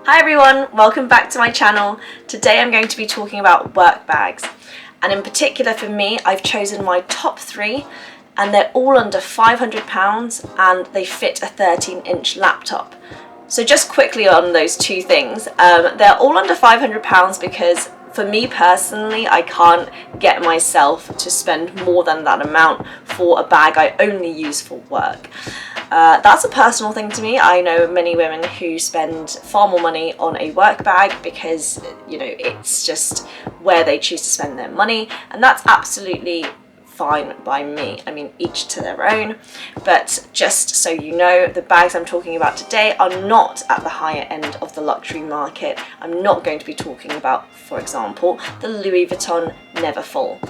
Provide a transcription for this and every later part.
Hi everyone, welcome back to my channel. Today I'm going to be talking about work bags, and in particular for me I've chosen my top 3 and they're all under £500 and they fit a 13-inch laptop. So just quickly on those two things, they're all under £500 because for me personally I can't get myself to spend more than that amount for a bag I only use for work. That's a personal thing to me. I know many women who spend far more money on a work bag because, you know, it's just where they choose to spend their money, and that's absolutely fine by me. I mean, each to their own, but just so you know, the bags I'm talking about today are not at the higher end of the luxury market. I'm not going to be talking about, for example, the Louis Vuitton Neverfull.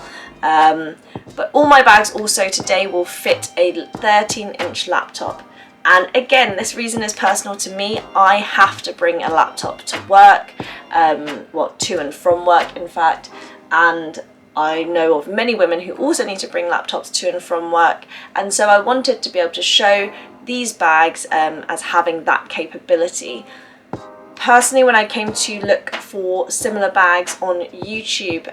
But all my bags also today will fit a 13-inch laptop. And again, this reason is personal to me. I have to bring a laptop to work, to and from work in fact, and I know of many women who also need to bring laptops to and from work, and so I wanted to be able to show these bags as having that capability. Personally, when I came to look for similar bags on YouTube,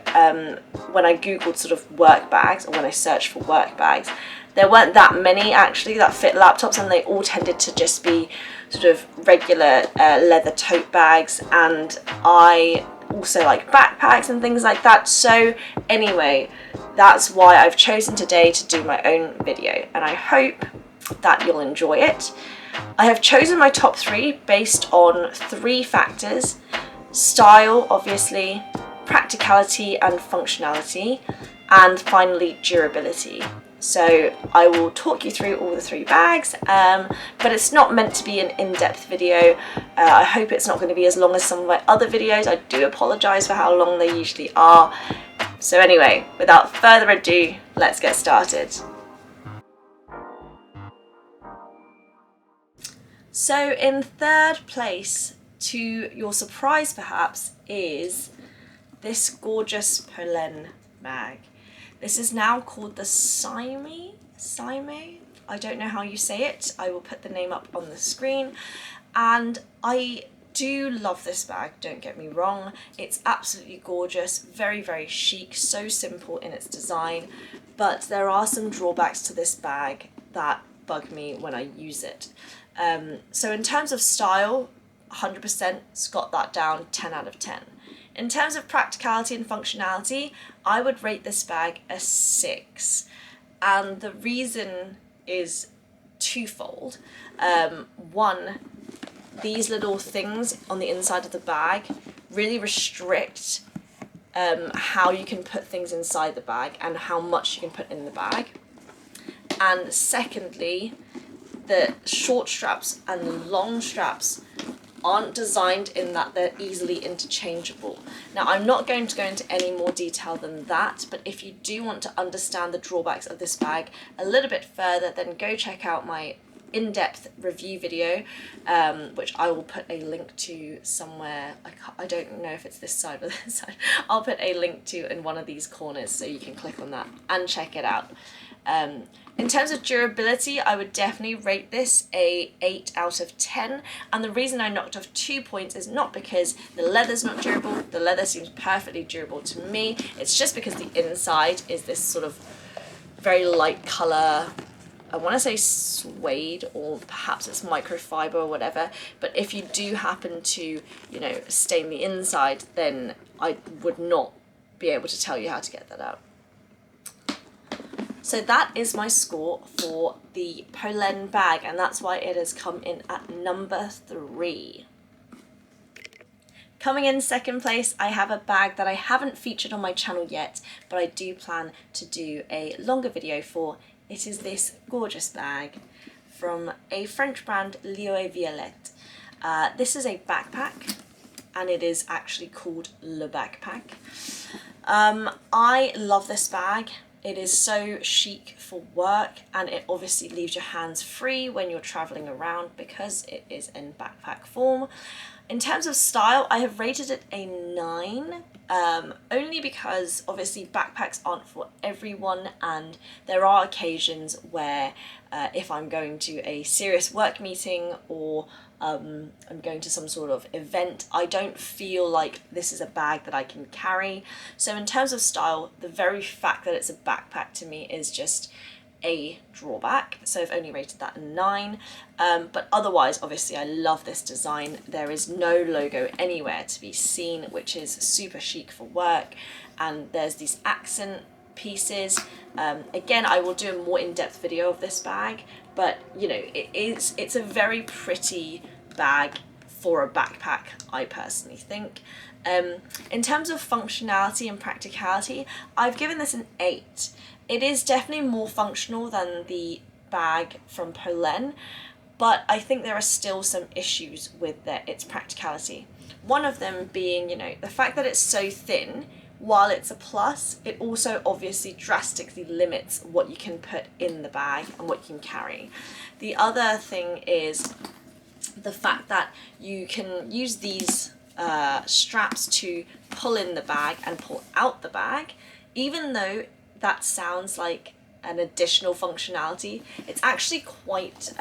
when I googled sort of work bags, or when I searched for work bags, there weren't that many actually that fit laptops, and they all tended to just be sort of regular leather tote bags, and I also like backpacks and things like that. So anyway, that's why I've chosen today to do my own video, and I hope that you'll enjoy it. I have chosen my top 3 based on 3 factors: style, obviously, practicality and functionality, and finally durability. So I will talk you through all the 3 bags, but it's not meant to be an in-depth video. I hope it's not going to be as long as some of my other videos. I do apologise for how long they usually are. So anyway, without further ado, let's get started. So in third place, to your surprise perhaps, is this gorgeous Polen bag. This is now called the Sime? I don't know how you say it. I will put the name up on the screen. And I do love this bag, don't get me wrong. It's absolutely gorgeous, very, very chic, so simple in its design. But there are some drawbacks to this bag that bug me when I use it. So in terms of style, 100% it's got that down, 10 out of 10. In terms of practicality and functionality, I would rate this bag a 6. And the reason is twofold. One, these little things on the inside of the bag really restrict how you can put things inside the bag and how much you can put in the bag. And secondly, the short straps and the long straps aren't designed in that they're easily interchangeable. Now, I'm not going to go into any more detail than that, but if you do want to understand the drawbacks of this bag a little bit further, then go check out my in-depth review video, which I will put a link to somewhere. I don't know if it's this side or this side. I'll put a link to in one of these corners so you can click on that and check it out. In terms of durability, I would definitely rate this a 8 out of 10. And the reason I knocked off 2 points is not because the leather's not durable. The leather seems perfectly durable to me. It's just because the inside is this sort of very light colour. I want to say suede, or perhaps it's microfiber or whatever. But if you do happen to, you know, stain the inside, then I would not be able to tell you how to get that out. So that is my score for the Polen bag, and that's why it has come in at number 3. Coming in second place, I have a bag that I haven't featured on my channel yet, but I do plan to do a longer video for. It is this gorgeous bag from a French brand, L'Eau et Violette. This is a backpack, and it is actually called Le Backpack. I love this bag. It is so chic for work, and it obviously leaves your hands free when you're traveling around because it is in backpack form. In terms of style, I have rated it a 9, only because obviously backpacks aren't for everyone, and there are occasions where if I'm going to a serious work meeting or I'm going to some sort of event, I don't feel like this is a bag that I can carry. So in terms of style, the very fact that it's a backpack to me is just a drawback. So I've only rated that a 9. But otherwise, obviously, I love this design. There is no logo anywhere to be seen, which is super chic for work. And there's these accent pieces. Again, I will do a more in-depth video of this bag, but you know, it's a very pretty bag for a backpack, I personally think. In terms of functionality and practicality, I've given this an 8. It is definitely more functional than the bag from Polen, but I think there are still some issues with its practicality. One of them being, you know, the fact that it's so thin. While it's a plus, it also obviously drastically limits what you can put in the bag and what you can carry. The other thing is the fact that you can use these straps to pull in the bag and pull out the bag. Even though that sounds like an additional functionality, it's actually quite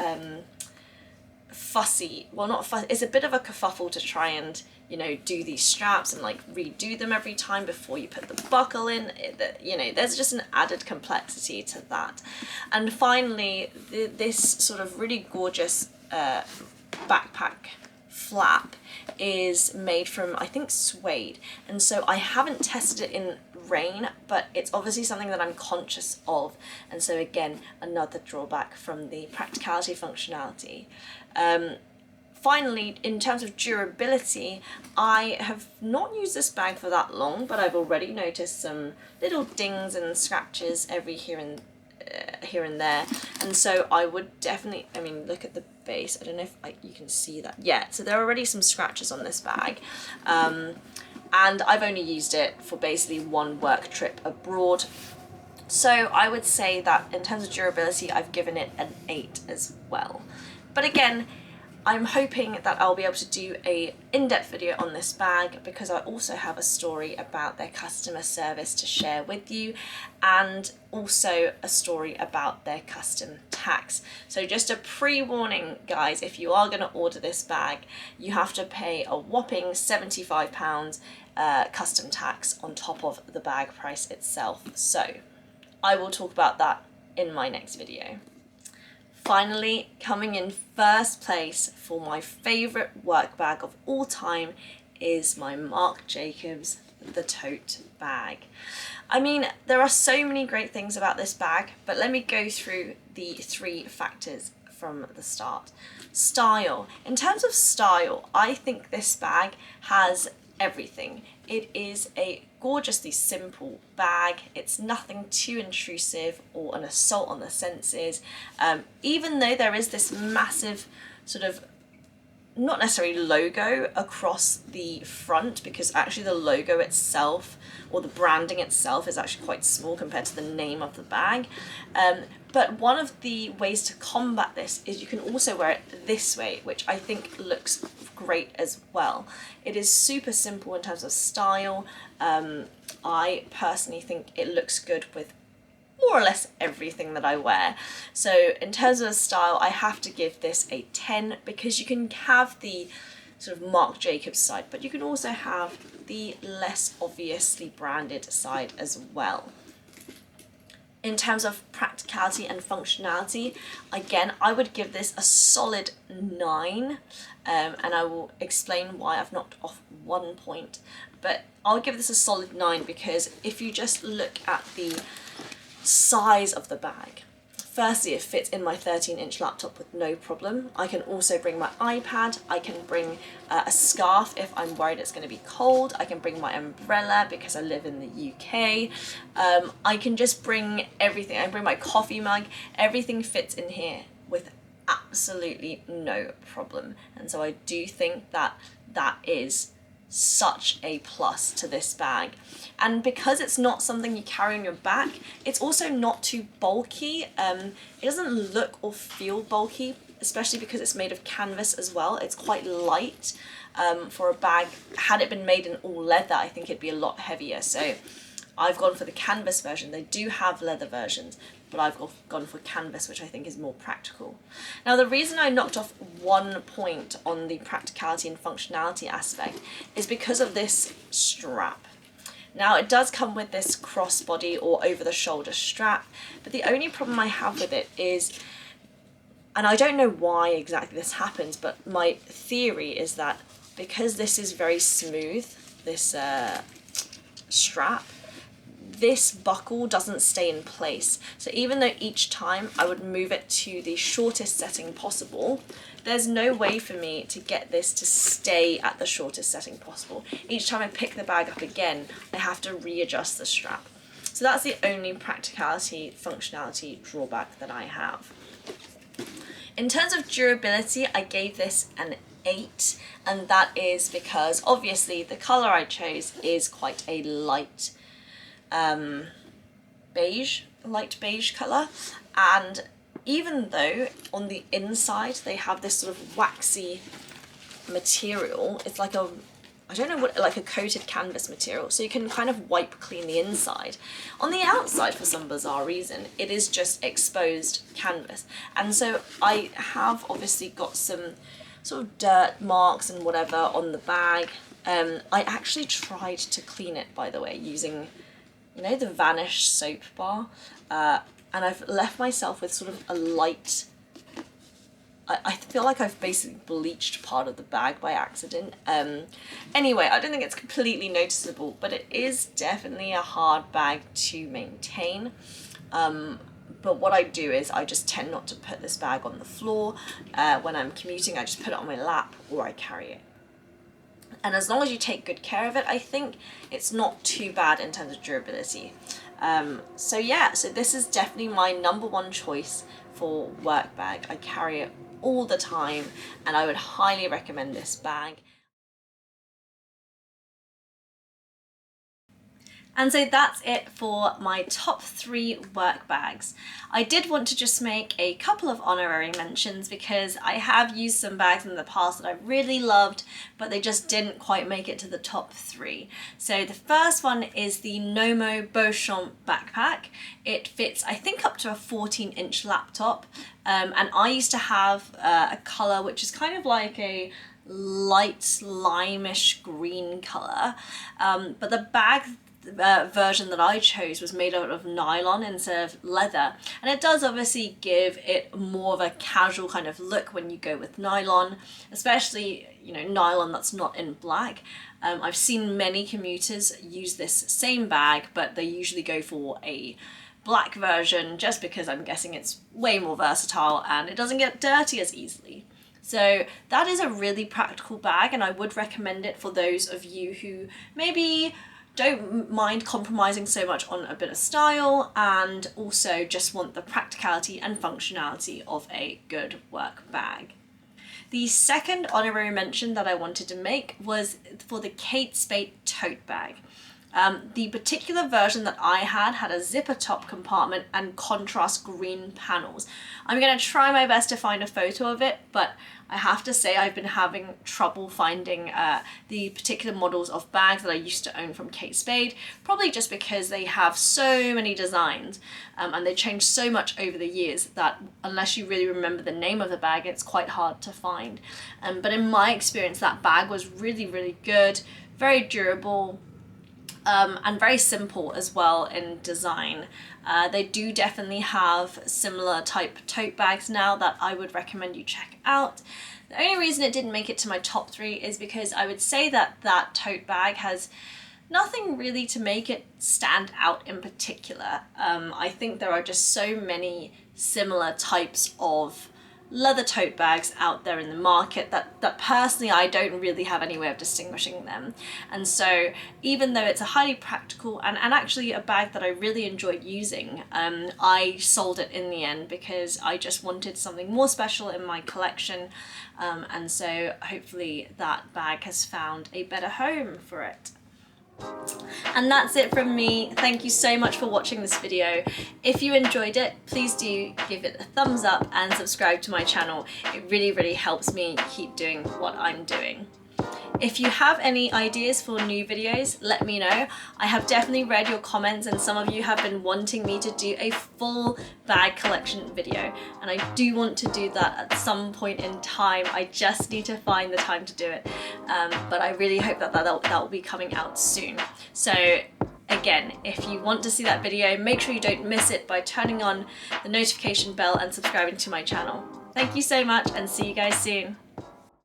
fussy. Well, not fussy, it's a bit of a kerfuffle to try and, you know, do these straps and like redo them every time before you put the buckle in. You know, there's just an added complexity to that. And finally, this sort of really gorgeous backpack flap is made from, I think, suede, and so I haven't tested it in rain, but it's obviously something that I'm conscious of, and so again, another drawback from the practicality functionality. Finally, in terms of durability, I have not used this bag for that long, but I've already noticed some little dings and scratches here and there, and so I would definitely, I mean, look at the base, I don't know if you can see that. Yeah, so there are already some scratches on this bag, and I've only used it for basically one work trip abroad. So I would say that in terms of durability, I've given it an 8 as well. But again, I'm hoping that I'll be able to do a in-depth video on this bag, because I also have a story about their customer service to share with you, and also a story about their custom tax. So just a pre-warning, guys, if you are going to order this bag, you have to pay a whopping £75 custom tax on top of the bag price itself. So I will talk about that in my next video. Finally, coming in first place for my favourite work bag of all time is my Marc Jacobs the tote bag. I mean, there are so many great things about this bag, but let me go through the 3 factors from the start. Style. In terms of style, I think this bag has everything. It is a gorgeously simple bag. It's nothing too intrusive or an assault on the senses, even though there is this massive sort of, not necessarily logo across the front, because actually the logo itself, or the branding itself, is actually quite small compared to the name of the bag. But one of the ways to combat this is you can also wear it this way, which I think looks great as well. It is super simple in terms of style. I personally think it looks good with more or less everything that I wear. So in terms of style, I have to give this a 10, because you can have the sort of Marc Jacobs side, but you can also have the less obviously branded side as well. In terms of practicality and functionality, again, I would give this a solid 9, and I will explain why I've knocked off 1 point, but I'll give this a solid 9 because if you just look at the size of the bag, firstly, it fits in my 13-inch laptop with no problem. I can also bring my iPad, I can bring a scarf if I'm worried it's going to be cold, I can bring my umbrella because I live in the UK, I can just bring everything, I can bring my coffee mug, everything fits in here with absolutely no problem. And so I do think that that is such a plus to this bag. And because it's not something you carry on your back, it's also not too bulky. It doesn't look or feel bulky, especially because it's made of canvas as well. It's quite light for a bag. Had it been made in all leather, I think it'd be a lot heavier. So I've gone for the canvas version. They do have leather versions, but I've gone for canvas, which I think is more practical. Now, the reason I knocked off 1 point on the practicality and functionality aspect is because of this strap. Now, it does come with this crossbody or over-the-shoulder strap, but the only problem I have with it is, and I don't know why exactly this happens, but my theory is that because this is very smooth, this strap, this buckle doesn't stay in place. So even though each time I would move it to the shortest setting possible, there's no way for me to get this to stay at the shortest setting possible. Each time I pick the bag up again, I have to readjust the strap. So that's the only practicality, functionality drawback that I have. In terms of durability, I gave this an 8, and that is because obviously the colour I chose is quite a light light beige colour, and even though on the inside they have this sort of waxy material, it's like a, I don't know what, like a coated canvas material, so you can kind of wipe clean the inside. On the outside, for some bizarre reason, it is just exposed canvas, and so I have obviously got some sort of dirt marks and whatever on the bag. I actually tried to clean it, by the way, using, you know, the Vanish soap bar, and I've left myself with sort of a light, I feel like I've basically bleached part of the bag by accident. Anyway, I don't think it's completely noticeable, but it is definitely a hard bag to maintain. But what I do is I just tend not to put this bag on the floor. When I'm commuting, I just put it on my lap or I carry it. And as long as you take good care of it, I think it's not too bad in terms of durability. So yeah, so this is definitely my #1 choice for work bag. I carry it all the time, and I would highly recommend this bag. And so that's it for my top 3 work bags. I did want to just make a couple of honorary mentions because I have used some bags in the past that I really loved, but they just didn't quite make it to the top 3. So the first one is the Nomo Beauchamp backpack. It fits, I think, up to a 14-inch laptop, and I used to have a colour which is kind of like a light limeish green colour, but the bag version that I chose was made out of nylon instead of leather, and it does obviously give it more of a casual kind of look when you go with nylon, especially, you know, nylon that's not in black. I've seen many commuters use this same bag, but they usually go for a black version just because I'm guessing it's way more versatile and it doesn't get dirty as easily. So that is a really practical bag, and I would recommend it for those of you who maybe don't mind compromising so much on a bit of style and also just want the practicality and functionality of a good work bag. The second honorary mention that I wanted to make was for the Kate Spade tote bag. The particular version that I had a zipper top compartment and contrast green panels. I'm going to try my best to find a photo of it, but I have to say I've been having trouble finding the particular models of bags that I used to own from Kate Spade, probably just because they have so many designs and they change so much over the years that unless you really remember the name of the bag, it's quite hard to find. But in my experience, that bag was really, really good, very durable, and very simple as well in design. They do definitely have similar type tote bags now that I would recommend you check out. The only reason it didn't make it to my top 3 is because I would say that that tote bag has nothing really to make it stand out in particular. I think there are just so many similar types of leather tote bags out there in the market that personally I don't really have any way of distinguishing them. And so even though it's a highly practical and actually a bag that I really enjoyed using, I sold it in the end because I just wanted something more special in my collection, and so hopefully that bag has found a better home for it. And that's it from me. Thank you so much for watching this video. If you enjoyed it, please do give it a thumbs up and subscribe to my channel. It really, really helps me keep doing what I'm doing. If you have any ideas for new videos, let me know. I have definitely read your comments and some of you have been wanting me to do a full bag collection video, and I do want to do that at some point in time. I just need to find the time to do it, but I really hope that will be coming out soon. So again, if you want to see that video, make sure you don't miss it by turning on the notification bell and subscribing to my channel. Thank you so much, and see you guys soon.